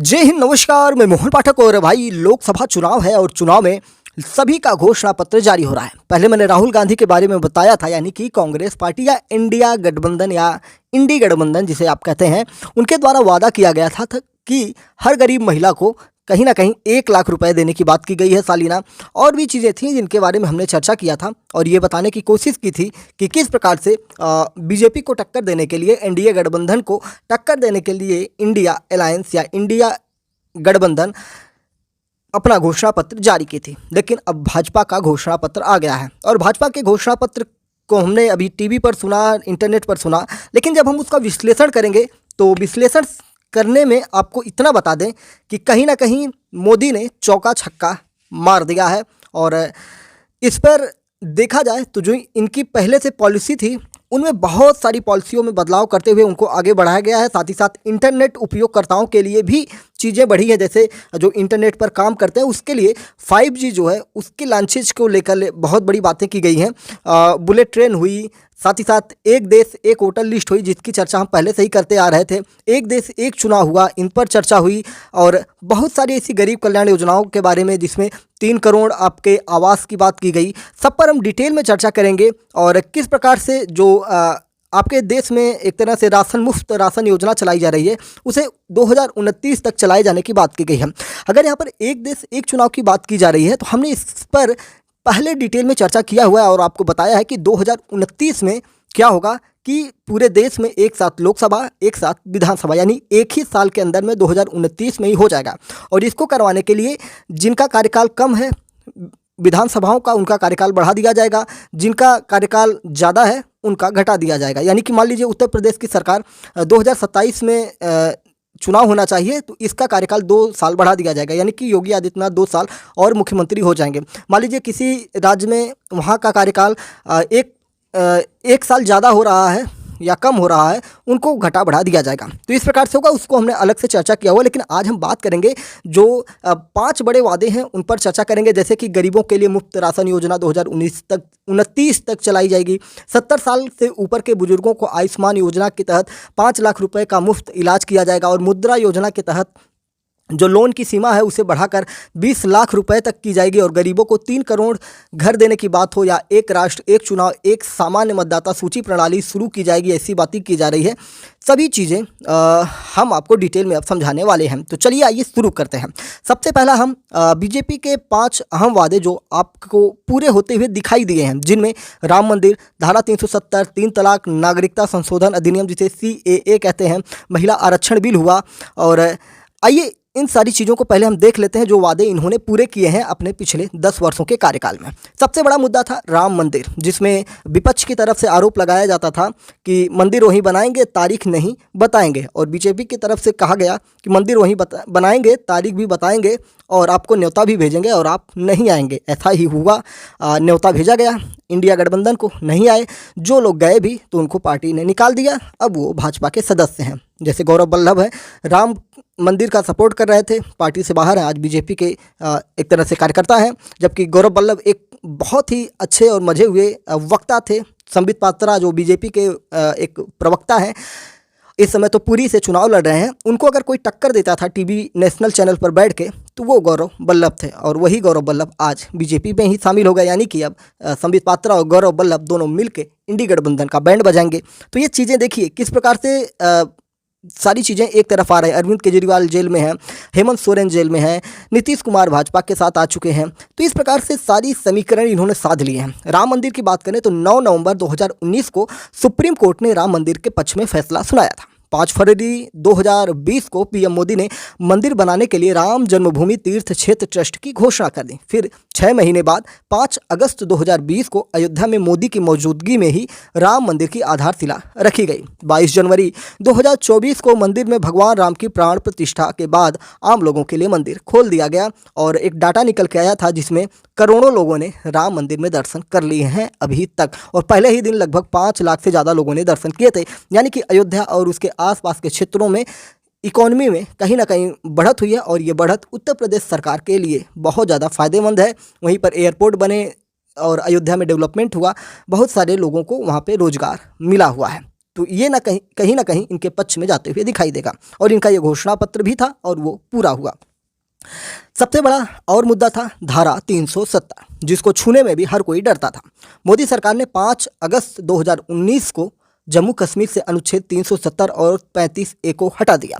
जय हिंद, नमस्कार। मैं मोहन पाठक और भाई लोकसभा चुनाव है और चुनाव में सभी का घोषणा पत्र जारी हो रहा है। पहले मैंने राहुल गांधी के बारे में बताया था, यानी कि कांग्रेस पार्टी या इंडिया गठबंधन या इंडी गठबंधन जिसे आप कहते हैं, उनके द्वारा वादा किया गया था कि हर गरीब महिला को कहीं ना कहीं 1 लाख रुपए देने की बात की गई है सालीना। और भी चीज़ें थी जिनके बारे में हमने चर्चा किया था और ये बताने की कोशिश की थी कि किस प्रकार से बीजेपी को टक्कर देने के लिए, एनडीए गठबंधन को टक्कर देने के लिए इंडिया अलायंस या इंडिया गठबंधन अपना घोषणा पत्र जारी की थी। लेकिन अब भाजपा का घोषणा पत्र आ गया है और भाजपा के घोषणा पत्र को हमने अभी टीवी पर सुना, इंटरनेट पर सुना, लेकिन जब हम उसका विश्लेषण करेंगे तो विश्लेषण करने में आपको इतना बता दें कि कहीं ना कहीं मोदी ने चौका छक्का मार दिया है। और इस पर देखा जाए तो जो इनकी पहले से पॉलिसी थी उनमें बहुत सारी पॉलिसियों में बदलाव करते हुए उनको आगे बढ़ाया गया है। साथ ही साथ इंटरनेट उपयोगकर्ताओं के लिए भी चीज़ें बढ़ी हैं, जैसे जो इंटरनेट पर काम करते हैं उसके लिए 5G जो है उसके लॉन्चेज को लेकर बहुत बड़ी बातें की गई हैं। बुलेट ट्रेन हुई, साथ ही साथ एक देश एक वोटर लिस्ट हुई जिसकी चर्चा हम पहले से ही करते आ रहे थे, एक देश एक चुनाव हुआ, इन पर चर्चा हुई। और बहुत सारी ऐसी गरीब कल्याण योजनाओं के बारे में जिसमें 3 करोड़ आपके आवास की बात की गई, सब पर हम डिटेल में चर्चा करेंगे। और किस प्रकार से जो आपके देश में एक तरह से मुफ्त राशन योजना चलाई जा रही है उसे 2029 तक चलाए जाने की बात की गई है। अगर यहाँ पर एक देश एक चुनाव की बात की जा रही है तो हमने इस पर पहले डिटेल में चर्चा किया हुआ है और आपको बताया है कि 2029 में क्या होगा कि पूरे देश में एक साथ लोकसभा, एक साथ विधानसभा, यानी एक ही साल के अंदर में 2029 में ही हो जाएगा। और इसको करवाने के लिए जिनका कार्यकाल कम है विधानसभाओं का, उनका कार्यकाल बढ़ा दिया जाएगा, जिनका कार्यकाल ज़्यादा है उनका घटा दिया जाएगा। यानी कि मान लीजिए उत्तर प्रदेश की सरकार 2027 में चुनाव होना चाहिए तो इसका कार्यकाल 2 साल बढ़ा दिया जाएगा, यानी कि योगी आदित्यनाथ 2 साल और मुख्यमंत्री हो जाएंगे। मान लीजिए किसी राज्य में वहाँ का कार्यकाल एक साल ज़्यादा हो रहा है या कम हो रहा है, उनको घटा बढ़ा दिया जाएगा। तो इस प्रकार से होगा, उसको हमने अलग से चर्चा किया हुआ। लेकिन आज हम बात करेंगे जो 5 बड़े वादे हैं उन पर चर्चा करेंगे, जैसे कि गरीबों के लिए मुफ्त राशन योजना 2029 तक चलाई जाएगी। 70 साल से ऊपर के बुजुर्गों को आयुष्मान योजना के तहत 5 लाख रुपए का मुफ्त इलाज किया जाएगा। और मुद्रा योजना के तहत जो लोन की सीमा है उसे बढ़ाकर 20 लाख रुपए तक की जाएगी। और गरीबों को 3 करोड़ घर देने की बात हो या एक राष्ट्र एक चुनाव एक सामान्य मतदाता सूची प्रणाली शुरू की जाएगी, ऐसी बातें की जा रही है। सभी चीज़ें हम आपको डिटेल में अब समझाने वाले हैं। तो चलिए आइए शुरू करते हैं। सबसे पहला हम बीजेपी के 5 अहम वादे जो आपको पूरे होते हुए दिखाई दिए हैं, जिनमें राम मंदिर, धारा 370, 3 तलाक, नागरिकता संशोधन अधिनियम जिसे CAA कहते हैं, महिला आरक्षण बिल हुआ। और आइए इन सारी चीज़ों को पहले हम देख लेते हैं जो वादे इन्होंने पूरे किए हैं अपने पिछले 10 वर्षों के कार्यकाल में। सबसे बड़ा मुद्दा था राम मंदिर, जिसमें विपक्ष की तरफ से आरोप लगाया जाता था कि मंदिर वहीं बनाएंगे, तारीख नहीं बताएंगे। और बीजेपी की तरफ से कहा गया कि मंदिर वहीं बनाएंगे, तारीख भी बताएंगे और आपको न्योता भी भेजेंगे और आप नहीं आएंगे। ऐसा ही हुआ, न्योता भेजा गया इंडिया गठबंधन को, नहीं आए। जो लोग गए भी तो उनको पार्टी ने निकाल दिया, अब वो भाजपा के सदस्य हैं। जैसे गौरव वल्लभ है, राम मंदिर का सपोर्ट कर रहे थे, पार्टी से बाहर हैं, आज बीजेपी के एक तरह से कार्यकर्ता हैं। जबकि गौरव वल्लभ एक बहुत ही अच्छे और मजे हुए वक्ता थे। संबित पात्रा जो बीजेपी के एक प्रवक्ता हैं, इस समय तो पुरी से चुनाव लड़ रहे हैं, उनको अगर कोई टक्कर देता था टीवी नेशनल चैनल पर बैठ के तो वो गौरव वल्लभ थे। और वही गौरव वल्लभ आज बीजेपी में ही शामिल हो गए, यानी कि अब संबित पात्रा और गौरव वल्लभ दोनों मिलके इंडी गठबंधन का बैंड बजाएंगे। तो ये चीज़ें देखिए किस प्रकार से सारी चीज़ें एक तरफ आ रही है। अरविंद केजरीवाल जेल में है, हेमंत सोरेन जेल में है, नीतीश कुमार भाजपा के साथ आ चुके हैं। तो इस प्रकार से सारी समीकरण इन्होंने साध लिए हैं। राम मंदिर की बात करें तो 9 नवंबर 2019 को सुप्रीम कोर्ट ने राम मंदिर के पक्ष में फैसला सुनाया था। 5 फरवरी 2020 को पीएम मोदी ने मंदिर बनाने के लिए राम जन्मभूमि तीर्थ क्षेत्र ट्रस्ट की घोषणा कर दी। फिर 6 महीने बाद 5 अगस्त 2020 को अयोध्या में मोदी की मौजूदगी में ही राम मंदिर की आधारशिला रखी गई। 22 जनवरी 2024 को मंदिर में भगवान राम की प्राण प्रतिष्ठा के बाद आम लोगों के लिए मंदिर खोल दिया गया। और एक डाटा निकल के आया था जिसमें करोड़ों लोगों ने राम मंदिर में दर्शन कर लिए हैं अभी तक। और पहले ही दिन लगभग 5 लाख से ज़्यादा लोगों ने दर्शन किए थे। यानी कि अयोध्या और उसके आसपास के क्षेत्रों में इकोनॉमी में कहीं ना कहीं बढ़त हुई है और ये बढ़त उत्तर प्रदेश सरकार के लिए बहुत ज़्यादा फ़ायदेमंद है। वहीं पर एयरपोर्ट बने और अयोध्या में डेवलपमेंट हुआ, बहुत सारे लोगों को वहाँ पे रोज़गार मिला हुआ है। तो ये ना कहीं इनके पक्ष में जाते हुए दिखाई देगा और इनका ये घोषणा पत्र भी था और वो पूरा हुआ। सबसे बड़ा और मुद्दा था धारा 370, जिसको छूने में भी हर कोई डरता था। मोदी सरकार ने 5 अगस्त 2019 को जम्मू कश्मीर से अनुच्छेद 370 और 35A को हटा दिया।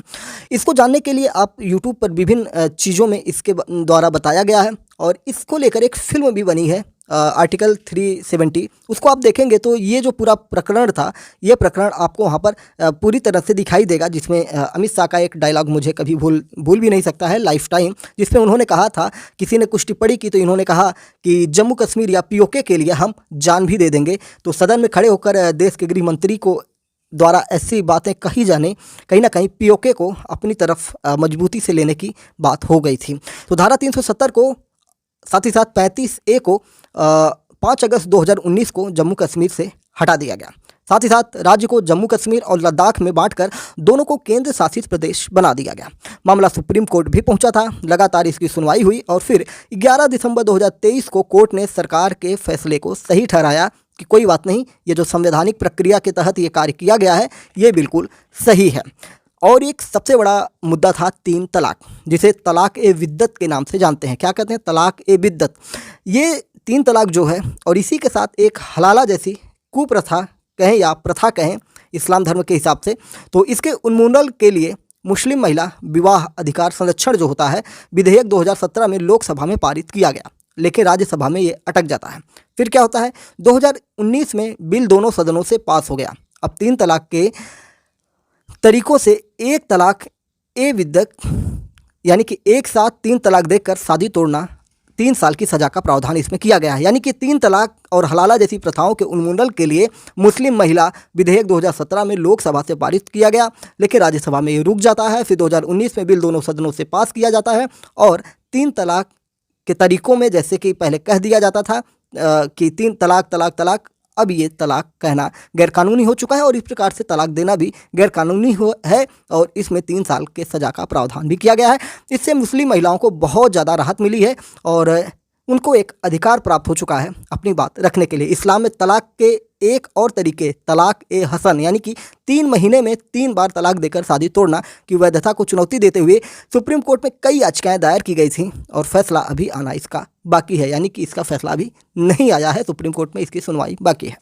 इसको जानने के लिए आप YouTube पर विभिन्न चीज़ों में इसके द्वारा बताया गया है और इसको लेकर एक फिल्म भी बनी है आर्टिकल 370। उसको आप देखेंगे तो ये जो पूरा प्रकरण था, ये प्रकरण आपको वहाँ पर पूरी तरह से दिखाई देगा, जिसमें अमित शाह का एक डायलॉग मुझे कभी भूल भी नहीं सकता है, लाइफ टाइम, जिसमें उन्होंने कहा था, किसी ने कुछ टिप्पणी की तो इन्होंने कहा कि जम्मू कश्मीर या POK के लिए हम जान भी दे देंगे। तो सदन में खड़े होकर देश के गृह मंत्री को द्वारा ऐसी बातें कही जाने कहीं ना कहीं POK को अपनी तरफ मजबूती से लेने की बात हो गई थी। तो धारा 370 को साथ ही साथ 35A को 5 अगस्त 2019 को जम्मू कश्मीर से हटा दिया गया। साथ ही साथ राज्य को जम्मू कश्मीर और लद्दाख में बांटकर दोनों को केंद्र शासित प्रदेश बना दिया गया। मामला सुप्रीम कोर्ट भी पहुंचा था, लगातार इसकी सुनवाई हुई और फिर 11 दिसंबर 2023 को कोर्ट ने सरकार के फैसले को सही ठहराया कि कोई बात नहीं, ये जो संवैधानिक प्रक्रिया के तहत ये कार्य किया गया है ये बिल्कुल सही है। और एक सबसे बड़ा मुद्दा था 3 तलाक, जिसे तलाक-ए-विद्दत के नाम से जानते हैं। क्या कहते हैं? तलाक-ए-विद्दत। ये 3 तलाक जो है और इसी के साथ एक हलाला जैसी कुप्रथा कहें या प्रथा कहें इस्लाम धर्म के हिसाब से, तो इसके उन्मूलन के लिए मुस्लिम महिला विवाह अधिकार संरक्षण जो होता है, विधेयक 2017 में लोकसभा में पारित किया गया, लेकिन राज्यसभा में ये अटक जाता है। फिर क्या होता है? 2019 में बिल दोनों सदनों से पास हो गया। अब 3 तलाक के तरीकों से 1 तलाक-ए-विद्दत यानी कि एक साथ 3 तलाक देकर शादी तोड़ना, 3 साल की सज़ा का प्रावधान इसमें किया गया है। यानी कि 3 तलाक और हलाला जैसी प्रथाओं के उन्मूलन के लिए मुस्लिम महिला विधेयक 2017 में लोकसभा से पारित किया गया, लेकिन राज्यसभा में ये रुक जाता है। फिर 2019 में बिल दोनों सदनों से पास किया जाता है और 3 तलाक के तरीकों में, जैसे कि पहले कह दिया जाता था कि 3 तलाक तलाक तलाक, अब ये तलाक कहना गैरकानूनी हो चुका है और इस प्रकार से तलाक देना भी गैरकानूनी है और इसमें 3 साल के सज़ा का प्रावधान भी किया गया है। इससे मुस्लिम महिलाओं को बहुत ज़्यादा राहत मिली है और उनको एक अधिकार प्राप्त हो चुका है अपनी बात रखने के लिए। इस्लाम में तलाक के एक और तरीके तलाक-ए-हसन यानी कि 3 महीने में 3 बार तलाक देकर शादी तोड़ना की वैधता को चुनौती देते हुए सुप्रीम कोर्ट में कई याचिकाएं दायर की गई थी और फैसला अभी आना इसका बाकी है। यानी कि इसका फैसला अभी नहीं आया है, सुप्रीम कोर्ट में इसकी सुनवाई बाकी है।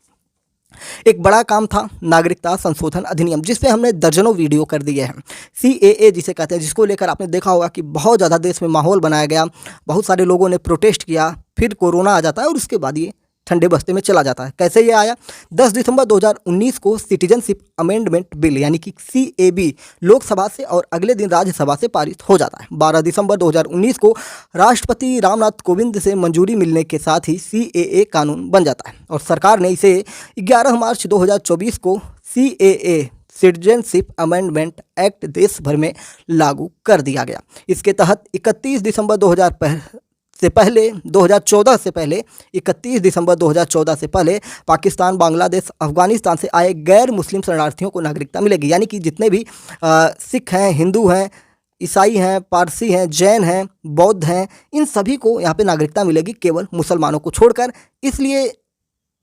एक बड़ा काम था नागरिकता संशोधन अधिनियम, जिस पे हमने दर्जनों वीडियो कर दिए हैं। CAA जिसे कहते हैं, जिसको लेकर आपने देखा होगा कि बहुत ज़्यादा देश में माहौल बनाया गया, बहुत सारे लोगों ने प्रोटेस्ट किया, फिर कोरोना आ जाता है और उसके बाद ये ठंडे बस्ते में चला जाता है। कैसे ये आया? 10 दिसंबर 2019 को सिटीजनशिप अमेंडमेंट बिल यानी कि CAB लोकसभा से और अगले दिन राज्यसभा से पारित हो जाता है। 12 दिसंबर 2019 को राष्ट्रपति रामनाथ कोविंद से मंजूरी मिलने के साथ ही CAA कानून बन जाता है और सरकार ने इसे 11 मार्च 2024 को CAA सिटीजनशिप अमेंडमेंट एक्ट देश भर में लागू कर दिया गया। इसके तहत 31 दिसंबर 2014 से पहले 31 दिसंबर 2014 से पहले पाकिस्तान, बांग्लादेश, अफगानिस्तान से आए गैर मुस्लिम शरणार्थियों को नागरिकता मिलेगी। यानी कि जितने भी सिख हैं, हिंदू हैं, ईसाई हैं, पारसी हैं, जैन हैं, बौद्ध हैं, इन सभी को यहाँ पे नागरिकता मिलेगी, केवल मुसलमानों को छोड़कर। इसलिए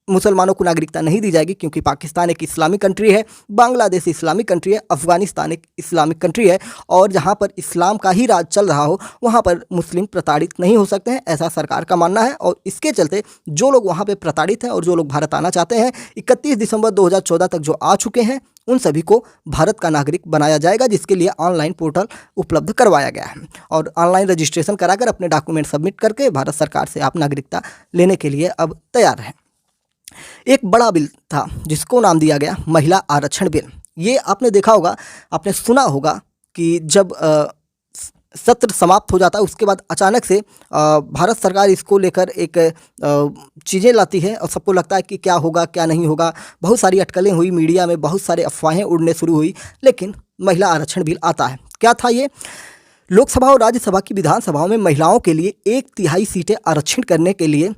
मुसलमानों को नागरिकता नहीं दी जाएगी क्योंकि पाकिस्तान एक इस्लामिक कंट्री है, बांग्लादेश इस्लामिक कंट्री है, अफगानिस्तान एक इस्लामिक कंट्री है और जहां पर इस्लाम का ही राज चल रहा हो वहां पर मुस्लिम प्रताड़ित नहीं हो सकते हैं, ऐसा सरकार का मानना है। और इसके चलते जो लोग वहां पे प्रताड़ित हैं और जो लोग भारत आना चाहते हैं, 31 दिसंबर 2014 तक जो आ चुके हैं, उन सभी को भारत का नागरिक बनाया जाएगा, जिसके लिए ऑनलाइन पोर्टल उपलब्ध करवाया गया है और ऑनलाइन रजिस्ट्रेशन कराकर अपने डॉक्यूमेंट सबमिट करके भारत सरकार से आप नागरिकता लेने के लिए अब तैयार हैं। एक बड़ा बिल था जिसको नाम दिया गया महिला आरक्षण बिल। ये आपने देखा होगा, आपने सुना होगा कि जब सत्र समाप्त हो जाता है उसके बाद अचानक से भारत सरकार इसको लेकर एक चीज़ें लाती है और सबको लगता है कि क्या होगा क्या नहीं होगा। बहुत सारी अटकलें हुई, मीडिया में बहुत सारे अफवाहें उड़ने शुरू हुई, लेकिन महिला आरक्षण बिल आता है। क्या था ये? लोकसभा और राज्यसभा की विधानसभाओं में महिलाओं के लिए 1/3 सीटें आरक्षण करने के लिए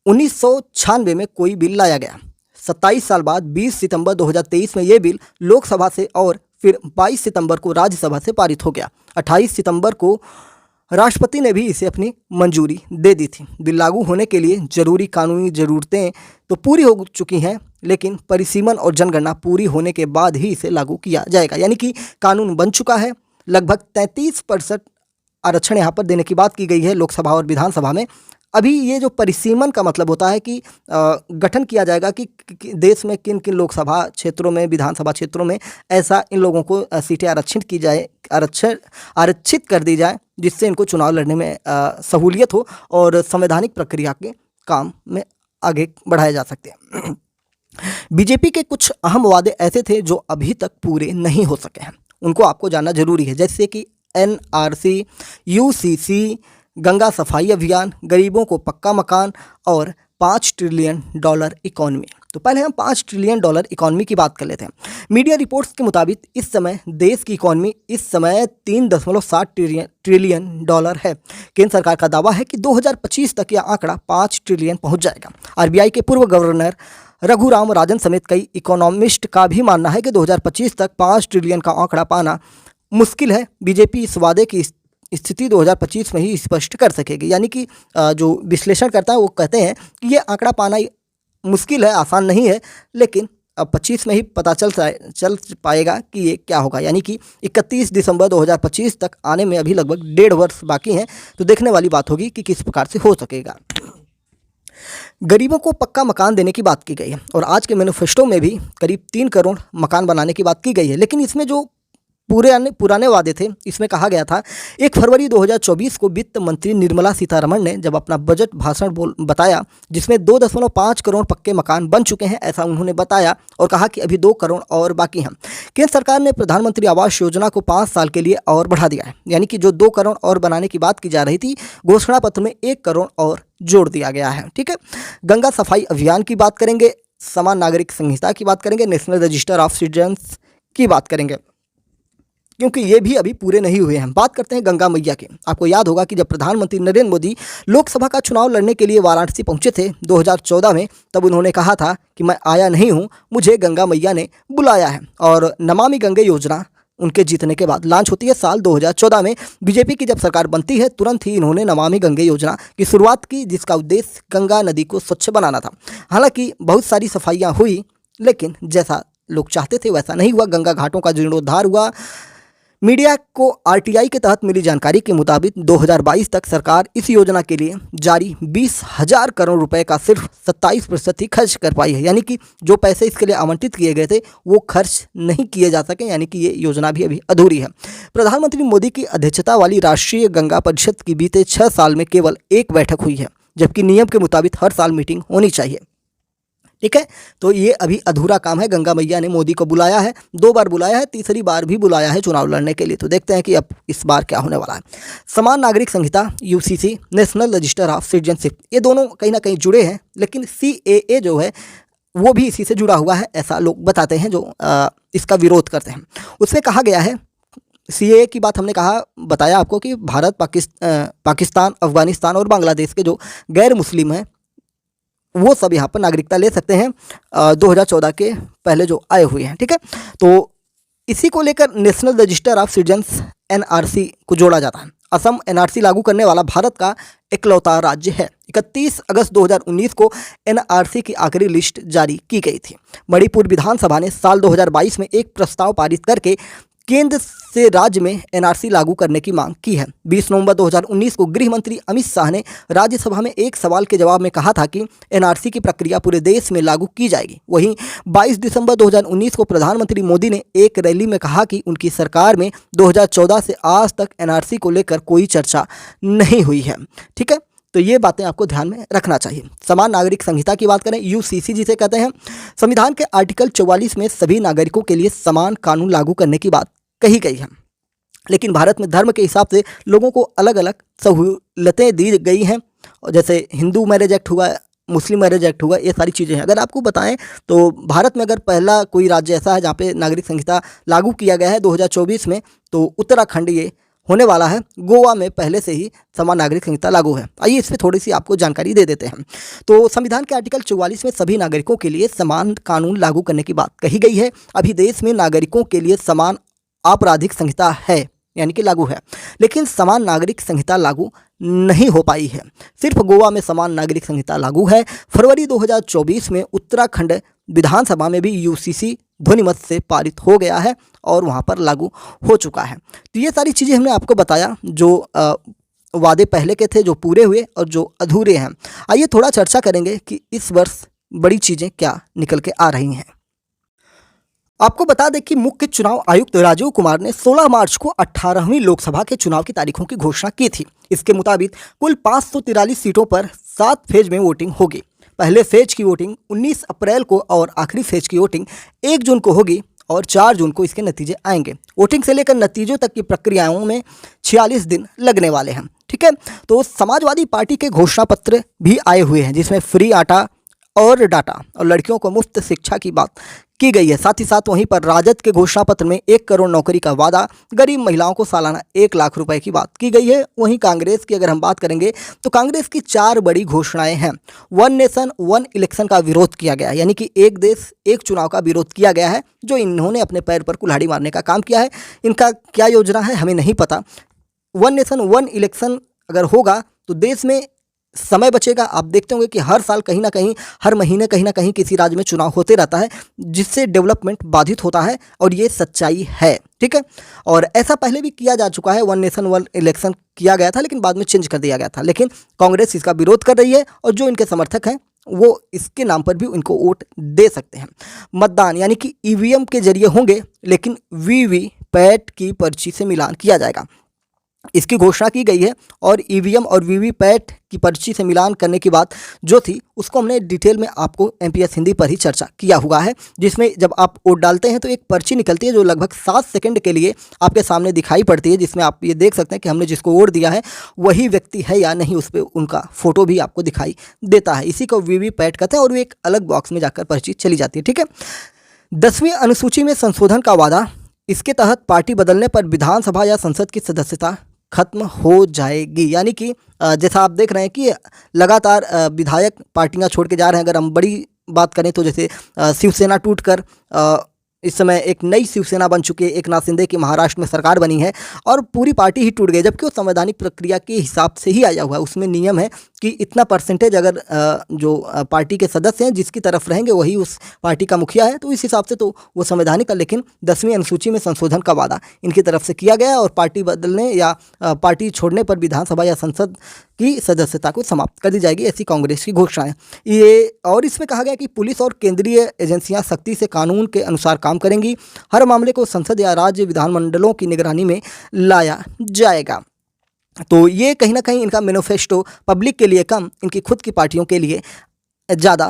1996 में कोई बिल लाया गया। 27 साल बाद 20 सितंबर 2023 में ये बिल लोकसभा से और फिर 22 सितंबर को राज्यसभा से पारित हो गया। 28 सितंबर को राष्ट्रपति ने भी इसे अपनी मंजूरी दे दी थी। बिल लागू होने के लिए जरूरी कानूनी ज़रूरतें तो पूरी हो चुकी हैं, लेकिन परिसीमन और जनगणना पूरी होने के बाद ही इसे लागू किया जाएगा। यानी कि कानून बन चुका है, लगभग 33% आरक्षण यहाँ पर देने की बात की गई है लोकसभा और विधानसभा में। अभी ये जो परिसीमन का मतलब होता है कि गठन किया जाएगा कि देश में किन किन लोकसभा क्षेत्रों में, विधानसभा क्षेत्रों में ऐसा इन लोगों को सीटें आरक्षित कर दी जाए, जिससे इनको चुनाव लड़ने में सहूलियत हो और संवैधानिक प्रक्रिया के काम में आगे बढ़ाए जा सकते हैं। बीजेपी के कुछ अहम वादे ऐसे थे जो अभी तक पूरे नहीं हो सके हैं, उनको आपको जानना जरूरी है, जैसे कि NRC, UCC, गंगा सफाई अभियान, गरीबों को पक्का मकान और $5 ट्रिलियन इकॉनमी। तो पहले हम $5 ट्रिलियन इकॉनमी की बात कर लेते हैं। मीडिया रिपोर्ट्स के मुताबिक इस समय देश की इकॉनमी इस समय $3.7 ट्रिलियन है। केंद्र सरकार का दावा है कि 2025 तक यह आंकड़ा $5 ट्रिलियन पहुंच जाएगा। RBI के पूर्व गवर्नर रघुराम राजन समेत कई इकोनॉमिस्ट का भी मानना है कि 2025 तक $5 ट्रिलियन का आंकड़ा पाना मुश्किल है। बीजेपी इस वादे की स्थिति 2025 में ही स्पष्ट कर सकेगी। यानी कि जो विश्लेषण करता है वो कहते हैं कि ये आंकड़ा पाना मुश्किल है, आसान नहीं है, लेकिन अब 25 में ही पता चल पाएगा कि ये क्या होगा। यानी कि 31 दिसंबर 2025 तक आने में अभी लगभग 1.5 वर्ष बाकी हैं। तो देखने वाली बात होगी कि किस प्रकार से हो सकेगा। गरीबों को पक्का मकान देने की बात की गई है और आज के मैनिफेस्टो में भी करीब 3 करोड़ मकान बनाने की बात की गई है। लेकिन इसमें जो पुराने वादे थे, इसमें कहा गया था 1 फरवरी 2024 को वित्त मंत्री निर्मला सीतारमण ने जब अपना बजट भाषण बताया, जिसमें 2.5 करोड़ पक्के मकान बन चुके हैं, ऐसा उन्होंने बताया और कहा कि अभी 2 करोड़ और बाकी हैं। केंद्र सरकार ने प्रधानमंत्री आवास योजना को 5 साल के लिए और बढ़ा दिया है। यानी कि जो 2 करोड़ और बनाने की बात की जा रही थी, घोषणा पत्र में 1 करोड़ और जोड़ दिया गया है। ठीक है, गंगा सफाई अभियान की बात करेंगे, समान नागरिक संहिता की बात करेंगे, नेशनल रजिस्टर ऑफ सिटीजन्स की बात करेंगे, क्योंकि ये भी अभी पूरे नहीं हुए हैं। बात करते हैं गंगा मैया की। आपको याद होगा कि जब प्रधानमंत्री नरेंद्र मोदी लोकसभा का चुनाव लड़ने के लिए वाराणसी पहुंचे थे 2014 में, तब उन्होंने कहा था कि मैं आया नहीं हूं, मुझे गंगा मैया ने बुलाया है। और नमामि गंगे योजना उनके जीतने के बाद लॉन्च होती है साल 2014 में। बीजेपी की जब सरकार बनती है, तुरंत ही इन्होंने नमामि गंगे योजना की शुरुआत की, जिसका उद्देश्य गंगा नदी को स्वच्छ बनाना था। हालांकि बहुत सारी सफाइयाँ हुई, लेकिन जैसा लोग चाहते थे वैसा नहीं हुआ। गंगा घाटों का जीर्णोद्धार हुआ। मीडिया को RTI के तहत मिली जानकारी के मुताबिक 2022 तक सरकार इस योजना के लिए जारी 20,000 करोड़ रुपए का सिर्फ 27% ही खर्च कर पाई है। यानी कि जो पैसे इसके लिए आवंटित किए गए थे वो खर्च नहीं किए जा सके, यानी कि ये योजना भी अभी अधूरी है। प्रधानमंत्री मोदी की अध्यक्षता वाली राष्ट्रीय गंगा परिषद की बीते 6 साल में केवल 1 बैठक हुई है, जबकि नियम के मुताबिक हर साल मीटिंग होनी चाहिए। ठीक है, तो ये अभी अधूरा काम है। गंगा मैया ने मोदी को बुलाया है, 2 बार बुलाया है, तीसरी बार भी बुलाया है चुनाव लड़ने के लिए। तो देखते हैं कि अब इस बार क्या होने वाला है। समान नागरिक संहिता, UCC, national register of citizenship, ये दोनों कहीं ना कहीं जुड़े हैं, लेकिन CAA जो है वो भी इसी से जुड़ा हुआ है, ऐसा लोग बताते हैं जो इसका विरोध करते हैं। उसमें कहा गया है, CAA की बात हमने बताया आपको कि भारत, पाकिस्तान, अफगानिस्तान और बांग्लादेश के जो गैर मुस्लिम हैं वो सब यहाँ पर नागरिकता ले सकते हैं, 2014 के पहले जो आए हुए हैं। ठीक है, तो इसी को लेकर national register of citizens NRC को जोड़ा जाता है। असम NRC लागू करने वाला भारत का इकलौता राज्य है। 31 अगस्त 2019 को NRC की आखिरी लिस्ट जारी की गई थी। मणिपुर विधानसभा ने साल 2022 में एक प्रस्ताव पारित करके केंद्र से राज्य में NRC लागू करने की मांग की है। 20 नवंबर 2019 को गृह मंत्री अमित शाह ने राज्यसभा में एक सवाल के जवाब में कहा था कि NRC की प्रक्रिया पूरे देश में लागू की जाएगी। वहीं 22 दिसंबर 2019 को प्रधानमंत्री मोदी ने एक रैली में कहा कि उनकी सरकार में 2014 से आज तक NRC को लेकर कोई चर्चा नहीं हुई है। ठीक है, तो ये बातें आपको ध्यान में रखना चाहिए। समान नागरिक संहिता की बात करें, UCC जिसे कहते हैं, संविधान के आर्टिकल 44 में सभी नागरिकों के लिए समान कानून लागू करने की बात कही गई है। लेकिन भारत में धर्म के हिसाब से लोगों को अलग अलग सहूलतें दी गई हैं, और जैसे हिंदू मैरिज एक्ट हुआ, मुस्लिम मैरिज एक्ट हुआ, ये सारी चीज़ें हैं। अगर आपको बताएं तो भारत में अगर पहला कोई राज्य ऐसा है जहाँ पे नागरिक संहिता लागू किया गया है 2024 में, तो उत्तराखंड ये होने वाला है। गोवा में पहले से ही समान नागरिक संहिता लागू है। आइए इस पर थोड़ी सी आपको जानकारी दे देते हैं। तो संविधान के आर्टिकल 44 में सभी नागरिकों के लिए समान कानून लागू करने की बात कही गई है। अभी देश में नागरिकों के लिए समान आपराधिक संहिता है, यानी कि लागू है, लेकिन समान नागरिक संहिता लागू नहीं हो पाई है। सिर्फ गोवा में समान नागरिक संहिता लागू है। फरवरी 2024 में उत्तराखंड विधानसभा में भी यूसीसी ध्वनिमत से पारित हो गया है और वहाँ पर लागू हो चुका है। तो ये सारी चीज़ें हमने आपको बताया, जो वादे पहले के थे, जो पूरे हुए और जो अधूरे हैं। आइए थोड़ा चर्चा करेंगे कि इस वर्ष बड़ी चीज़ें क्या निकल के आ रही हैं। आपको बता दें कि मुख्य चुनाव आयुक्त राजीव कुमार ने 16 मार्च को 18वीं लोकसभा के चुनाव की तारीखों की घोषणा की थी। इसके मुताबिक कुल 543 सीटों पर 7 फेज में वोटिंग होगी। पहले फेज की वोटिंग 19 अप्रैल को और आखिरी फेज की वोटिंग 1 जून को होगी और 4 जून को इसके नतीजे आएंगे। वोटिंग से लेकर नतीजों तक की प्रक्रियाओं में 46 दिन लगने वाले हैं। ठीक है, तो समाजवादी पार्टी के घोषणा पत्र भी आए हुए हैं, जिसमें फ्री आटा और डाटा और लड़कियों को मुफ्त शिक्षा की बात की गई है। साथ ही साथ वहीं पर राजद के घोषणा पत्र में 1 करोड़ नौकरी का वादा, गरीब महिलाओं को सालाना 1 लाख रुपए की बात की गई है। वहीं कांग्रेस की अगर हम बात करेंगे तो कांग्रेस की 4 बड़ी घोषणाएं हैं। 1 नेशन 1 इलेक्शन का विरोध किया गया है, यानी कि एक देश एक चुनाव का विरोध किया गया है, जो इन्होंने अपने पैर पर कुल्हाड़ी मारने का काम किया है। इनका क्या योजना है हमें नहीं पता। 1 नेशन 1 इलेक्शन अगर होगा तो देश में समय बचेगा। आप देखते होंगे कि हर साल कहीं ना कहीं, हर महीने कहीं ना कहीं किसी राज्य में चुनाव होते रहता है, जिससे डेवलपमेंट बाधित होता है और ये सच्चाई है। ठीक है, और ऐसा पहले भी किया जा चुका है। 1 नेशन 1 इलेक्शन किया गया था, लेकिन बाद में चेंज कर दिया गया था। लेकिन कांग्रेस इसका विरोध कर रही है और जो इनके समर्थक हैं वो इसके नाम पर भी उनको वोट दे सकते हैं। मतदान यानी कि ईवीएम के जरिए होंगे, लेकिन वीवीपैट की पर्ची से मिलान किया जाएगा, इसकी घोषणा की गई है। और ईवीएम और वीवीपैट की पर्ची से मिलान करने की बात जो थी, उसको हमने डिटेल में आपको एमपीएस हिंदी पर ही चर्चा किया हुआ है, जिसमें जब आप वोट डालते हैं तो एक पर्ची निकलती है जो लगभग 7 सेकंड के लिए आपके सामने दिखाई पड़ती है, जिसमें आप ये देख सकते हैं कि हमने जिसको वोट दिया है वही व्यक्ति है या नहीं, उस पर उनका फोटो भी आपको दिखाई देता है। इसी को वीवीपैट कहते हैं और वो एक अलग बॉक्स में जाकर पर्ची चली जाती है। ठीक है, 10वीं अनुसूची में संशोधन का वादा, इसके तहत पार्टी बदलने पर विधानसभा या संसद की सदस्यता खत्म हो जाएगी। यानी कि जैसा आप देख रहे हैं कि लगातार विधायक पार्टियां छोड़ के जा रहे हैं। अगर हम बड़ी बात करें तो जैसे शिवसेना टूटकर इस समय एक नई शिवसेना बन चुकी है, एकनाथ शिंदे की महाराष्ट्र में सरकार बनी है और पूरी पार्टी ही टूट गई, जबकि वो संवैधानिक प्रक्रिया के हिसाब से ही आया हुआ है। उसमें नियम है कि इतना परसेंटेज अगर जो पार्टी के सदस्य हैं जिसकी तरफ रहेंगे वही उस पार्टी का मुखिया है, तो इस हिसाब से तो वो संवैधानिक है। लेकिन 10वीं अनुसूची में संशोधन का वादा इनकी तरफ से किया गया और पार्टी बदलने या पार्टी छोड़ने पर विधानसभा या संसद की सदस्यता को समाप्त कर दी जाएगी, ऐसी कांग्रेस की घोषणा है ये। और इसमें कहा गया कि पुलिस और केंद्रीय एजेंसियां सख्ती से कानून के अनुसार काम करेंगी। हर मामले को संसद या राज्य विधानमंडलों की निगरानी में लाया जाएगा। तो ये कहीं ना कहीं इनका मैनिफेस्टो पब्लिक के लिए कम, इनकी खुद की पार्टियों के लिए ज़्यादा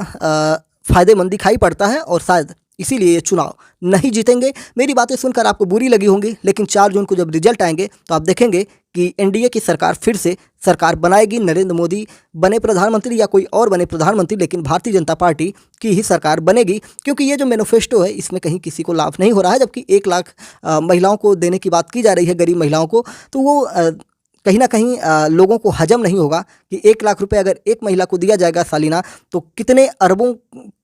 फायदेमंद दिखाई पड़ता है और शायद इसीलिए ये चुनाव नहीं जीतेंगे। मेरी बातें सुनकर आपको बुरी लगी होंगी, लेकिन 4 जून को जब रिजल्ट आएंगे तो आप देखेंगे कि एनडीए की सरकार फिर से सरकार बनाएगी। नरेंद्र मोदी बने प्रधानमंत्री या कोई और बने प्रधानमंत्री, लेकिन भारतीय जनता पार्टी की ही सरकार बनेगी, क्योंकि ये जो मैनिफेस्टो है इसमें कहीं किसी को लाभ नहीं हो रहा है। जबकि 1 लाख महिलाओं को देने की बात की जा रही है, गरीब महिलाओं को, तो वो कहीं ना कहीं लोगों को हजम नहीं होगा कि 1 लाख रुपए अगर एक महिला को दिया जाएगा सालाना, तो कितने अरबों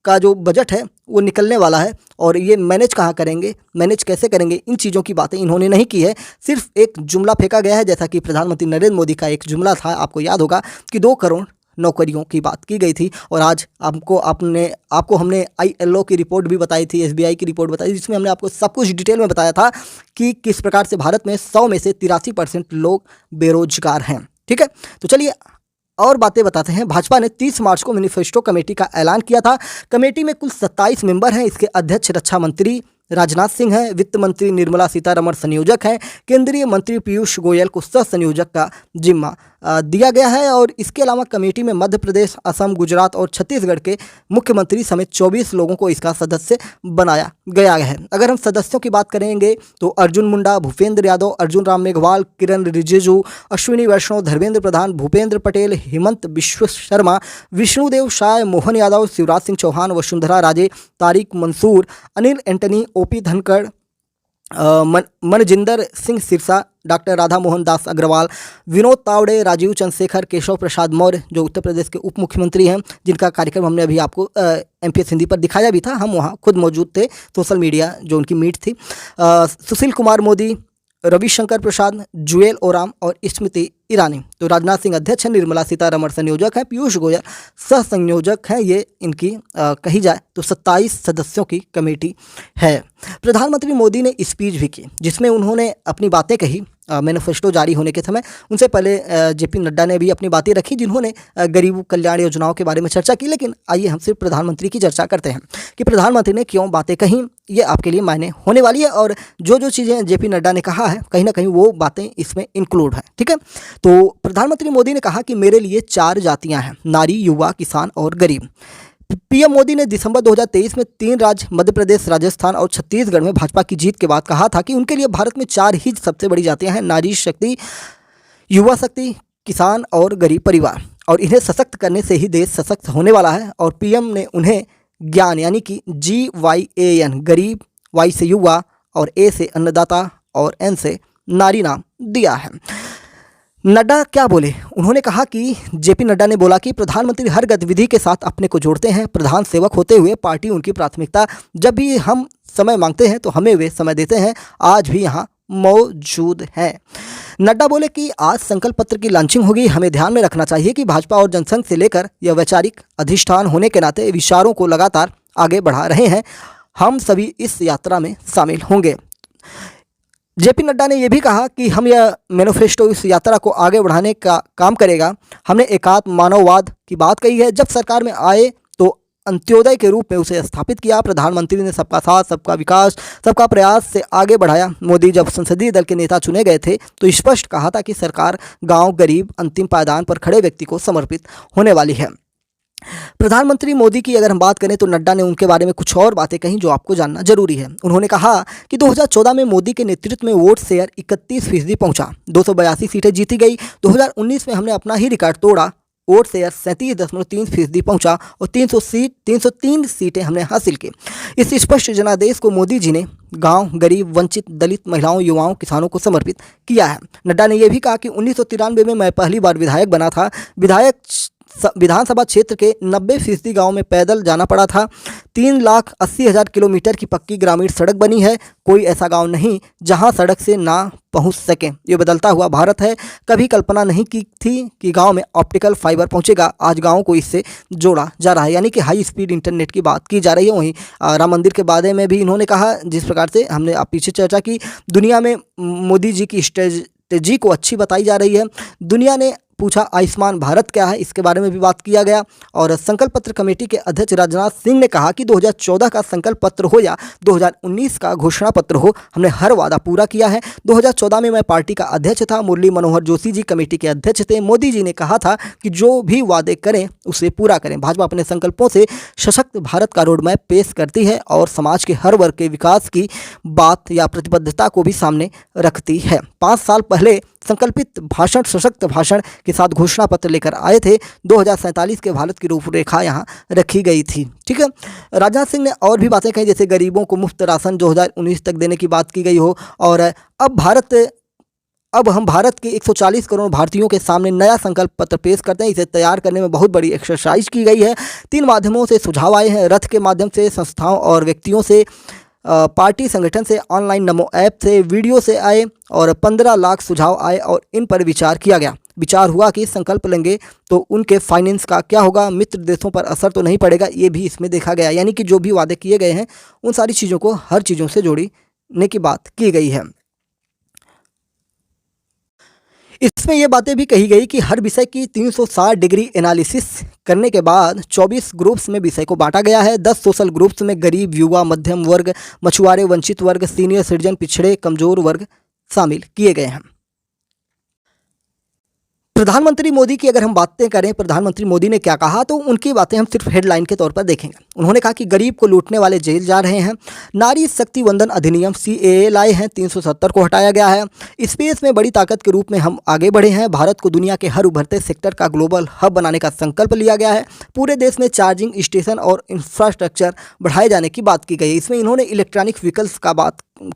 का जो बजट है वो निकलने वाला है और ये मैनेज कहाँ करेंगे, मैनेज कैसे करेंगे, इन चीज़ों की बातें इन्होंने नहीं की है। सिर्फ एक जुमला फेंका गया है, जैसा कि प्रधानमंत्री नरेंद्र मोदी का एक जुमला था, आपको याद होगा कि 2 करोड़ नौकरियों की बात की गई थी। और आज आपको हमने ILO की रिपोर्ट भी बताई थी, SBI की रिपोर्ट बताई, जिसमें हमने आपको सब कुछ डिटेल में बताया था कि किस प्रकार से भारत में 100 में से 83% लोग बेरोजगार हैं। ठीक है, तो चलिए और बातें बताते हैं। भाजपा ने 30 मार्च को मैनिफेस्टो कमेटी का ऐलान किया था। कमेटी में कुल 27 मेंबर हैं। इसके अध्यक्ष रक्षा मंत्री राजनाथ सिंह हैं, वित्त मंत्री निर्मला सीतारमण संयोजक हैं, केंद्रीय मंत्री पीयूष गोयल को सह संयोजक का जिम्मा दिया गया है। और इसके अलावा कमेटी में मध्य प्रदेश, असम, गुजरात और छत्तीसगढ़ के मुख्यमंत्री समेत 24 लोगों को इसका सदस्य बनाया गया है। अगर हम सदस्यों की बात करेंगे तो अर्जुन मुंडा, भूपेंद्र यादव, अर्जुन राम मेघवाल, किरण रिजिजू, अश्विनी वैष्णव, धर्मेंद्र प्रधान, भूपेंद्र पटेल, हेमंत बिश्व शर्मा, विष्णुदेव साय, मोहन यादव, शिवराज सिंह चौहान, वसुंधरा राजे, तारिक मंसूर, अनिल एंटनी, OP धनखड़, मनजिंदर सिंह सिरसा, डॉक्टर राधा मोहन दास अग्रवाल, विनोद तावड़े, राजीव चंद्रशेखर, केशव प्रसाद मौर्य जो उत्तर प्रदेश के उप मुख्यमंत्री हैं, जिनका कार्यक्रम हमने अभी आपको MPS हिंदी पर दिखाया भी था, हम वहाँ खुद मौजूद थे, सोशल मीडिया जो उनकी मीट थी, सुशील कुमार मोदी, रविशंकर प्रसाद, जुएल ओराम और स्मृति ईरानी। तो राजनाथ सिंह अध्यक्ष हैं, निर्मला सीतारमण संयोजक हैं, पीयूष गोयल सह संयोजक हैं। ये इनकी कही जाए तो 27 सदस्यों की कमेटी है। प्रधानमंत्री मोदी ने स्पीच भी की जिसमें उन्होंने अपनी बातें कही। मैनिफेस्टो जारी होने के समय उनसे पहले जेपी नड्डा ने भी अपनी बातें रखी, जिन्होंने गरीब कल्याण योजनाओं के बारे में चर्चा की। लेकिन आइए हम सिर्फ प्रधानमंत्री की चर्चा करते हैं कि प्रधानमंत्री ने क्यों बातें कहीं, ये आपके लिए मायने होने वाली है। और जो जो चीज़ें जेपी नड्डा ने कहा है कहीं ना कहीं वो बातें इसमें इंक्लूड है। ठीक है, तो प्रधानमंत्री मोदी ने कहा कि मेरे लिए 4 जातियाँ हैं, नारी, युवा, किसान और गरीब। पीएम मोदी ने दिसंबर 2023 में 3 राज्य मध्य प्रदेश, राजस्थान और छत्तीसगढ़ में भाजपा की जीत के बाद कहा था कि उनके लिए भारत में 4 ही सबसे बड़ी जातियां हैं, नारी शक्ति, युवा शक्ति, किसान और गरीब परिवार। और इन्हें सशक्त करने से ही देश सशक्त होने वाला है। और पीएम ने उन्हें ज्ञान यानी कि GYAN गरीब, Y से युवा और A से अन्नदाता और N से नारी नाम दिया है। नड्डा क्या बोले? उन्होंने कहा कि जेपी नड्डा ने बोला कि प्रधानमंत्री हर गतिविधि के साथ अपने को जोड़ते हैं। प्रधान सेवक होते हुए पार्टी उनकी प्राथमिकता, जब भी हम समय मांगते हैं तो हमें वे समय देते हैं, आज भी यहाँ मौजूद हैं। नड्डा बोले कि आज संकल्प पत्र की लॉन्चिंग होगी। हमें ध्यान में रखना चाहिए कि भाजपा और जनसंघ से लेकर यह वैचारिक अधिष्ठान होने के नाते विचारों को लगातार आगे बढ़ा रहे हैं। हम सभी इस यात्रा में शामिल होंगे। जेपी नड्डा ने यह भी कहा कि हम यह मैनिफेस्टो इस यात्रा को आगे बढ़ाने का काम करेगा। हमने एकात्म मानववाद की बात कही है। जब सरकार में आए तो अंत्योदय के रूप में उसे स्थापित किया। प्रधानमंत्री ने सबका साथ, सबका विकास, सबका प्रयास से आगे बढ़ाया। मोदी जब संसदीय दल के नेता चुने गए थे तो स्पष्ट कहा था कि सरकार गांव, गरीब, अंतिम पायदान पर खड़े व्यक्ति को समर्पित होने वाली है। प्रधानमंत्री मोदी की अगर हम बात करें तो नड्डा ने उनके बारे में कुछ और बातें कहीं जो आपको जानना जरूरी है। उन्होंने कहा कि 2014 में मोदी के नेतृत्व में वोट शेयर 31% पहुंचा, 282 सीटें जीती गई। 2019 में हमने अपना ही रिकॉर्ड तोड़ा, वोट शेयर 37.3% पहुंचा और 303 सीटें हमने हासिल की। इस स्पष्ट जनादेश को मोदी जी ने गांव, गरीब, वंचित, दलित, महिलाओं, युवाओं, किसानों को समर्पित किया है। नड्डा ने यह भी कहा कि 1993 में मैं पहली बार विधायक बना था। विधानसभा क्षेत्र के 90% गांव में पैदल जाना पड़ा था। 3,80,000 किलोमीटर की पक्की ग्रामीण सड़क बनी है। कोई ऐसा गांव नहीं जहां सड़क से ना पहुंच सके। ये बदलता हुआ भारत है। कभी कल्पना नहीं की थी कि गांव में ऑप्टिकल फाइबर पहुंचेगा। आज गांव को इससे जोड़ा जा रहा है, यानी कि हाई स्पीड इंटरनेट की बात की जा रही है। वहीं राम मंदिर के बारे में भी इन्होंने कहा, जिस प्रकार से हमने आप पीछे चर्चा की, दुनिया में मोदी जी की स्ट्रेटजी को अच्छी बताई जा रही है। दुनिया ने पूछा आयुष्मान भारत क्या है, इसके बारे में भी बात किया गया। और संकल्प पत्र कमेटी के अध्यक्ष राजनाथ सिंह ने कहा कि 2014 का संकल्प पत्र हो या 2019 का घोषणा पत्र हो, हमने हर वादा पूरा किया है। 2014 में मैं पार्टी का अध्यक्ष था, मुरली मनोहर जोशी जी कमेटी के अध्यक्ष थे। मोदी जी ने कहा था कि जो भी वादे करें उसे पूरा करें। भाजपा अपने संकल्पों से सशक्त भारत का रोड मैप पेश करती है और समाज के हर वर्ग के विकास की बात या प्रतिबद्धता को भी सामने रखती है। 5 साल पहले संकल्पित भाषण सशक्त भाषण के साथ घोषणा पत्र लेकर आए थे। 2047 के भारत की रूपरेखा यहाँ रखी गई थी। ठीक है, राजनाथ सिंह ने और भी बातें कही, जैसे गरीबों को मुफ्त राशन 2019 तक देने की बात की गई हो। और अब हम भारत के 140 करोड़ भारतीयों के सामने नया संकल्प पत्र पेश करते हैं। इसे तैयार करने में बहुत बड़ी एक्सरसाइज की गई है। 3 माध्यमों से सुझाव आए हैं, रथ के माध्यम से, संस्थाओं और व्यक्तियों से, पार्टी संगठन से, ऑनलाइन नमो ऐप से, वीडियो से आए और 15 लाख सुझाव आए और इन पर विचार किया गया। विचार हुआ कि संकल्प लेंगे तो उनके फाइनेंस का क्या होगा, मित्र देशों पर असर तो नहीं पड़ेगा, ये भी इसमें देखा गया। यानी कि जो भी वादे किए गए हैं उन सारी चीज़ों को हर चीज़ों से जोड़ने की बात की गई है। इसमें ये बातें भी कही गई कि हर विषय की 360 डिग्री एनालिसिस करने के बाद 24 ग्रुप्स में विषय को बांटा गया है। 10 सोशल ग्रुप्स में गरीब, युवा, मध्यम वर्ग, मछुआरे, वंचित वर्ग, सीनियर सिटीजन, पिछड़े, कमजोर वर्ग शामिल किए गए हैं। प्रधानमंत्री मोदी की अगर हम बातें करें, प्रधानमंत्री मोदी ने क्या कहा, तो उनकी बातें हम सिर्फ हेडलाइन के तौर पर देखेंगे। उन्होंने कहा कि गरीब को लूटने वाले जेल जा रहे हैं। नारी शक्ति वंदन अधिनियम CAA लाए हैं, 370 को हटाया गया है। स्पेस में बड़ी ताकत के रूप में हम आगे बढ़े हैं। भारत को दुनिया के हर उभरते सेक्टर का ग्लोबल हब बनाने का संकल्प लिया गया है। पूरे देश में चार्जिंग स्टेशन और इंफ्रास्ट्रक्चर बढ़ाए जाने की बात की गई है। इसमें इन्होंने इलेक्ट्रॉनिक व्हीकल्स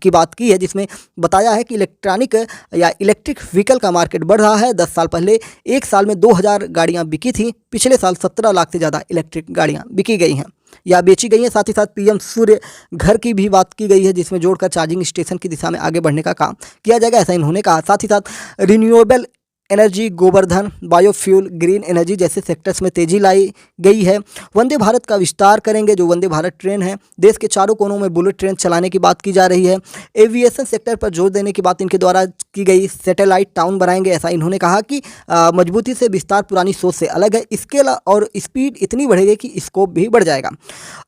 की बात की है, जिसमें बताया है कि इलेक्ट्रिक व्हीकल का मार्केट बढ़ रहा है। 10 साल पहले एक साल में 2000 गाड़ियां बिकी थी। पिछले साल 17 लाख से ज़्यादा इलेक्ट्रिक गाड़ियां बिकी गई हैं या बेची गई हैं। साथ ही साथ PM सूर्य घर की भी बात की गई है, जिसमें जोड़कर चार्जिंग स्टेशन की दिशा में आगे बढ़ने का काम किया जाएगा, ऐसा इन्होंने कहा। साथ ही साथ renewable energy, Govardhan, biofuel, green energy जैसे सेक्टर्स में तेजी लाई गई है। वंदे भारत का विस्तार करेंगे। जो वंदे भारत ट्रेन है, देश के चारों कोनों में बुलेट ट्रेन चलाने की बात की जा रही है। एविएशन सेक्टर पर जोर देने की बात इनके द्वारा की गई। सैटेलाइट टाउन बनाएंगे, ऐसा इन्होंने कहा कि मजबूती से विस्तार पुरानी सोच से अलग है। इसके और स्पीड इतनी बढ़ेगी कि स्कोप भी बढ़ जाएगा।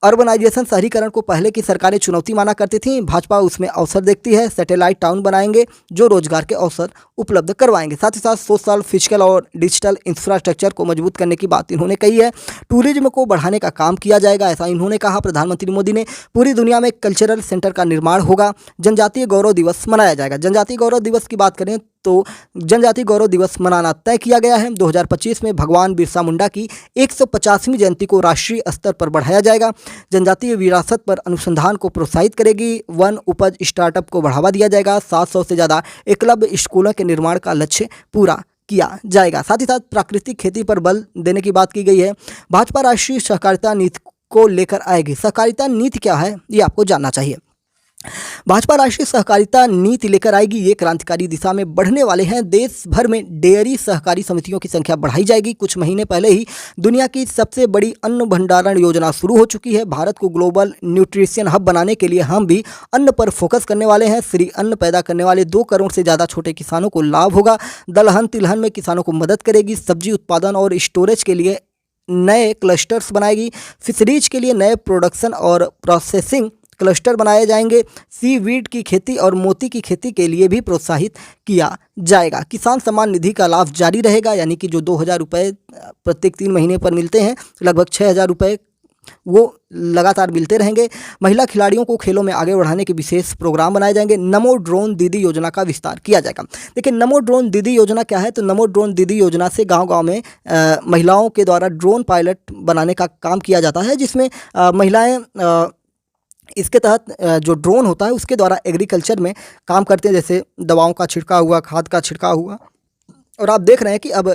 अर्बनाइजेशन, शहरीकरण को पहले की सरकारें चुनौती माना करती थी, भाजपा उसमें अवसर देखती है। सैटेलाइट टाउन बनाएंगे जो रोजगार के अवसर उपलब्ध करवाएंगे। साथ ही साथ सोशल, फिजिकल और डिजिटल इंफ्रास्ट्रक्चर को मजबूत करने की बात इन्होंने कही है। टूरिज्म को बढ़ाने का काम किया जाएगा, ऐसा इन्होंने कहा। प्रधानमंत्री मोदी ने पूरी दुनिया में कल्चरल सेंटर का निर्माण होगा। जनजातीय गौरव दिवस मनाया जाएगा। जनजातीय गौरव दिवस की बात करें तो जनजातीय गौरव दिवस मनाना तय किया गया है। 2025 में भगवान बिरसा मुंडा की 150वीं जयंती को राष्ट्रीय स्तर पर बढ़ाया जाएगा। जनजातीय विरासत पर अनुसंधान को प्रोत्साहित करेगी। वन उपज स्टार्टअप को बढ़ावा दिया जाएगा। 700 से ज़्यादा एकलव्य स्कूलों के निर्माण का लक्ष्य पूरा किया जाएगा। साथ ही साथ प्राकृतिक खेती पर बल देने की बात की गई है। भाजपा राष्ट्रीय सहकारिता नीति को लेकर आएगी। सहकारिता नीति क्या है, ये आपको जानना चाहिए। भाजपा राष्ट्रीय सहकारिता नीति लेकर आएगी। ये क्रांतिकारी दिशा में बढ़ने वाले हैं। देश भर में डेयरी सहकारी समितियों की संख्या बढ़ाई जाएगी। कुछ महीने पहले ही दुनिया की सबसे बड़ी अन्न भंडारण योजना शुरू हो चुकी है। भारत को ग्लोबल न्यूट्रिशन हब बनाने के लिए हम भी अन्न पर फोकस करने वाले हैं। श्री अन्न पैदा करने वाले 2 करोड़ से ज़्यादा छोटे किसानों को लाभ होगा। दलहन तिलहन में किसानों को मदद करेगी। सब्जी उत्पादन और स्टोरेज के लिए नए क्लस्टर्स बनाएगी। फिशरीज के लिए नए प्रोडक्शन और प्रोसेसिंग क्लस्टर बनाए जाएंगे। सीवीड की खेती और मोती की खेती के लिए भी प्रोत्साहित किया जाएगा। किसान सम्मान निधि का लाभ जारी रहेगा, यानी कि जो 2,000 रुपये प्रत्येक 3 महीने पर मिलते हैं, लगभग 6,000 रुपये वो लगातार मिलते रहेंगे। महिला खिलाड़ियों को खेलों में आगे बढ़ाने के विशेष प्रोग्राम बनाए जाएंगे। नमो ड्रोन दीदी योजना का विस्तार किया जाएगा। देखिए, नमो ड्रोन दीदी योजना क्या है, तो नमो ड्रोन दीदी योजना से गांव-गांव में महिलाओं के द्वारा ड्रोन पायलट बनाने का काम किया जाता है, जिसमें महिलाएं इसके तहत जो ड्रोन होता है उसके द्वारा एग्रीकल्चर में काम करते हैं, जैसे दवाओं का छिड़काव हुआ, खाद का छिड़काव हुआ। और आप देख रहे हैं कि अब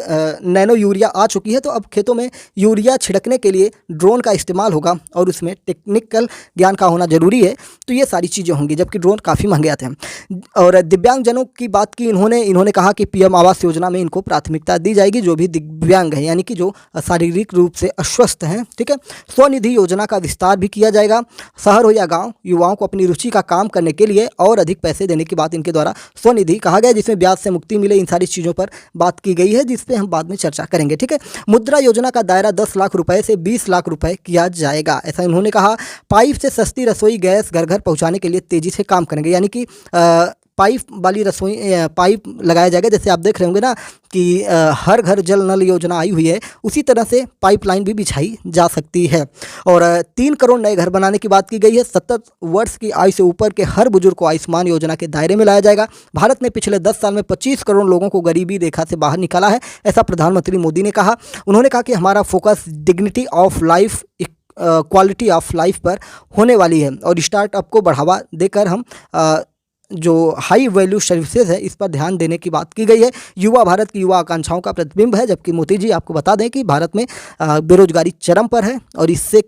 नैनो यूरिया आ चुकी है, तो अब खेतों में यूरिया छिड़कने के लिए ड्रोन का इस्तेमाल होगा और उसमें टेक्निकल ज्ञान का होना ज़रूरी है। तो ये सारी चीज़ें होंगी, जबकि ड्रोन काफ़ी महंगे आते हैं। और दिव्यांगजनों की बात की इन्होंने कहा कि पीएम आवास योजना में इनको प्राथमिकता दी जाएगी, जो भी दिव्यांग है, यानी कि जो शारीरिक रूप से अस्वस्थ हैं। ठीक है। स्वनिधि योजना का विस्तार भी किया जाएगा। शहर हो या गाँव, युवाओं को अपनी रुचि का काम करने के लिए और अधिक पैसे देने की बात इनके द्वारा स्वनिधि कहा गया, जिसमें ब्याज से मुक्ति मिले। इन सारी चीज़ों पर बात की गई है, जिस पे हम बाद में चर्चा करेंगे। ठीक है। मुद्रा योजना का दायरा 10 लाख रुपए से 20 लाख रुपए किया जाएगा, ऐसा इन्होंने कहा। पाइप से सस्ती रसोई गैस घर घर पहुंचाने के लिए तेजी से काम करेंगे, यानी कि पाइप वाली रसोई पाइप लगाया जाएगा। जैसे आप देख रहे होंगे ना कि हर घर जल नल योजना आई हुई है, उसी तरह से पाइपलाइन भी बिछाई जा सकती है। और 3 करोड़ नए घर बनाने की बात की गई है। 70 वर्ष की आयु से ऊपर के हर बुजुर्ग को आयुष्मान योजना के दायरे में लाया जाएगा। भारत ने पिछले 10 साल में 25 करोड़ लोगों को गरीबी रेखा से बाहर निकाला है, ऐसा प्रधानमंत्री मोदी ने कहा। उन्होंने कहा कि हमारा focus dignity of life, quality of life पर होने वाली है और स्टार्टअप को बढ़ावा देकर हम जो हाई वैल्यू सर्विसेज है इस पर ध्यान देने की बात की गई है। युवा भारत की युवा आकांक्षाओं का प्रतिबिंब है, जबकि मोदी जी आपको बता दें कि भारत में बेरोजगारी चरम पर है और इससे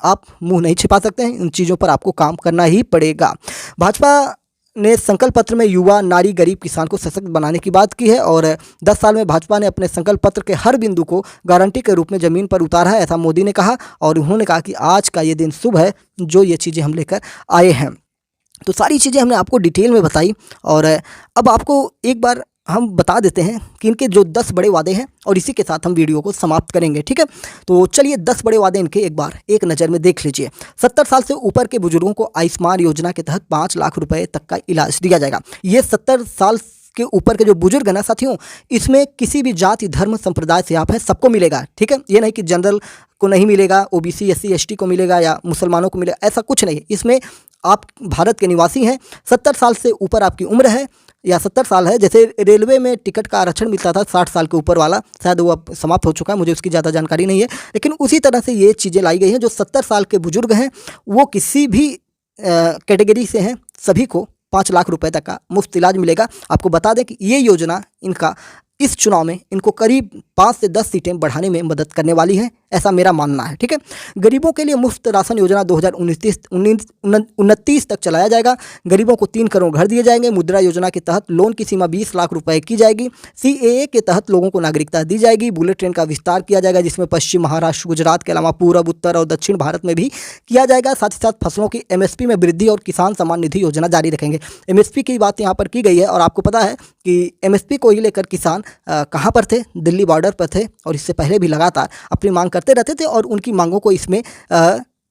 आप मुंह नहीं छिपा सकते हैं। इन चीज़ों पर आपको काम करना ही पड़ेगा। भाजपा ने संकल्प पत्र में युवा, नारी, गरीब, किसान को सशक्त बनाने की बात की है और 10 साल में भाजपा ने अपने संकल्प पत्र के हर बिंदु को गारंटी के रूप में ज़मीन पर उतारा है, ऐसा मोदी ने कहा। और उन्होंने कहा कि आज का ये दिन शुभ है जो ये चीज़ें हम लेकर आए हैं। तो सारी चीज़ें हमने आपको डिटेल में बताई और अब आपको एक बार हम बता देते हैं कि इनके जो 10 बड़े वादे हैं और इसी के साथ हम वीडियो को समाप्त करेंगे। ठीक है। तो चलिए 10 बड़े वादे इनके एक बार एक नज़र में देख लीजिए। 70 साल से ऊपर के बुजुर्गों को आयुष्मान योजना के तहत 5 लाख रुपए तक का इलाज दिया जाएगा। ये 70 साल के ऊपर के जो बुजुर्ग हैं ना साथियों, इसमें किसी भी जाति, धर्म, संप्रदाय से आप हैं, सबको मिलेगा। ठीक है। ये नहीं कि जनरल को नहीं मिलेगा, ओबीसी, एससी, एसटी को मिलेगा या मुसलमानों को मिलेगा, ऐसा कुछ नहीं। इसमें आप भारत के निवासी हैं, 70 साल से ऊपर आपकी उम्र है या 70 साल है। जैसे रेलवे में टिकट का आरक्षण मिलता था 60 साल के ऊपर वाला, शायद वो अब समाप्त हो चुका है, मुझे उसकी ज़्यादा जानकारी नहीं है, लेकिन उसी तरह से ये चीज़ें लाई गई हैं। जो 70 साल के बुजुर्ग हैं वो किसी भी कैटेगरी से हैं, सभी को 5 लाख रुपए तक का मुफ्त इलाज मिलेगा। आपको बता दें कि ये योजना इनका इस चुनाव में इनको करीब 5 से 10 सीटें बढ़ाने में मदद करने वाली है, ऐसा मेरा मानना है। ठीक है, गरीबों के लिए मुफ्त राशन योजना 2029 तक चलाया जाएगा। गरीबों को 3 करोड़ घर दिए जाएंगे। मुद्रा योजना के तहत लोन की सीमा 20 लाख रुपए की जाएगी। CAA के तहत लोगों को नागरिकता दी जाएगी। बुलेट ट्रेन का विस्तार किया जाएगा, जिसमें पश्चिम महाराष्ट्र, गुजरात के अलावा पूर्व, उत्तर और दक्षिण भारत में भी किया जाएगा। साथ ही साथ फसलों की MSP में वृद्धि और किसान सम्मान निधि योजना जारी रखेंगे। MSP की बात यहाँ पर की गई है और आपको पता है कि MSP को ही लेकर किसान कहाँ पर थे, दिल्ली बॉर्डर पर थे और इससे पहले भी लगातार अपनी मांग करते रहते थे और उनकी मांगों को इसमें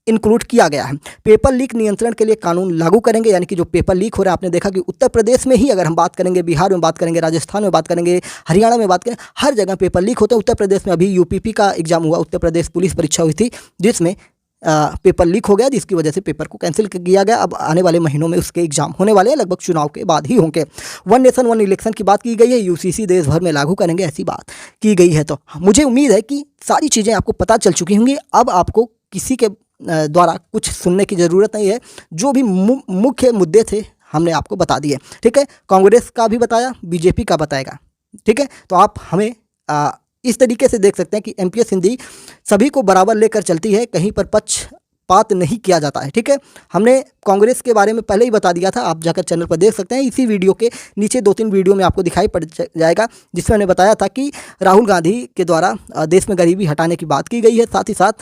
इंक्लूड किया गया है। पेपर लीक नियंत्रण के लिए कानून लागू करेंगे, यानी कि जो पेपर लीक हो रहा है, आपने देखा कि उत्तर प्रदेश में ही अगर हम बात करेंगे, बिहार में बात करेंगे, राजस्थान में बात करेंगे, हरियाणा में बात करें, हर जगह पेपर लीक होते हैं। उत्तर प्रदेश में अभी UPP का एग्जाम हुआ, उत्तर प्रदेश पुलिस परीक्षा हुई थी, जिसमें पेपर लीक हो गया, जिसकी वजह से पेपर को कैंसिल किया गया। अब आने वाले महीनों में उसके एग्जाम होने वाले हैं, लगभग चुनाव के बाद ही होंगे। 1 नेशन 1 इलेक्शन की बात की गई है, UCC देश भर में लागू करेंगे, ऐसी बात की गई है। तो मुझे उम्मीद है कि सारी चीज़ें आपको पता चल चुकी होंगी। अब आपको किसी के द्वारा कुछ सुनने की ज़रूरत नहीं है। जो भी मुख्य मुद्दे थे हमने आपको बता दिए। ठीक है, कांग्रेस का भी बताया, BJP का बताएगा। ठीक है, तो आप हमें इस तरीके से देख सकते हैं कि MPS हिंदी सभी को बराबर लेकर चलती है, कहीं पर पक्षपात नहीं किया जाता है। ठीक है, हमने कांग्रेस के बारे में पहले ही बता दिया था, आप जाकर चैनल पर देख सकते हैं। इसी वीडियो के नीचे 2-3 वीडियो में आपको दिखाई पड़ जाएगा, जिसमें मैंने बताया था कि राहुल गांधी के द्वारा देश में गरीबी हटाने की बात की गई है। साथ ही साथ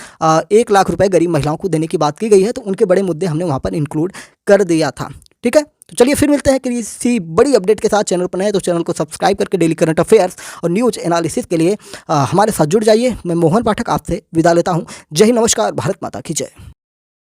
1 लाख रुपए गरीब महिलाओं को देने की बात की गई है। तो उनके बड़े मुद्दे हमने वहाँ पर इंक्लूड कर दिया था। ठीक है, तो चलिए फिर मिलते हैं किसी बड़ी अपडेट के साथ। चैनल पर नए तो चैनल को सब्सक्राइब करके डेली करंट अफेयर्स और न्यूज़ एनालिसिस के लिए हमारे साथ जुड़ जाइए। मैं मोहन पाठक आपसे विदा लेता हूँ। जय हिंद, नमस्कार, भारत माता की जय।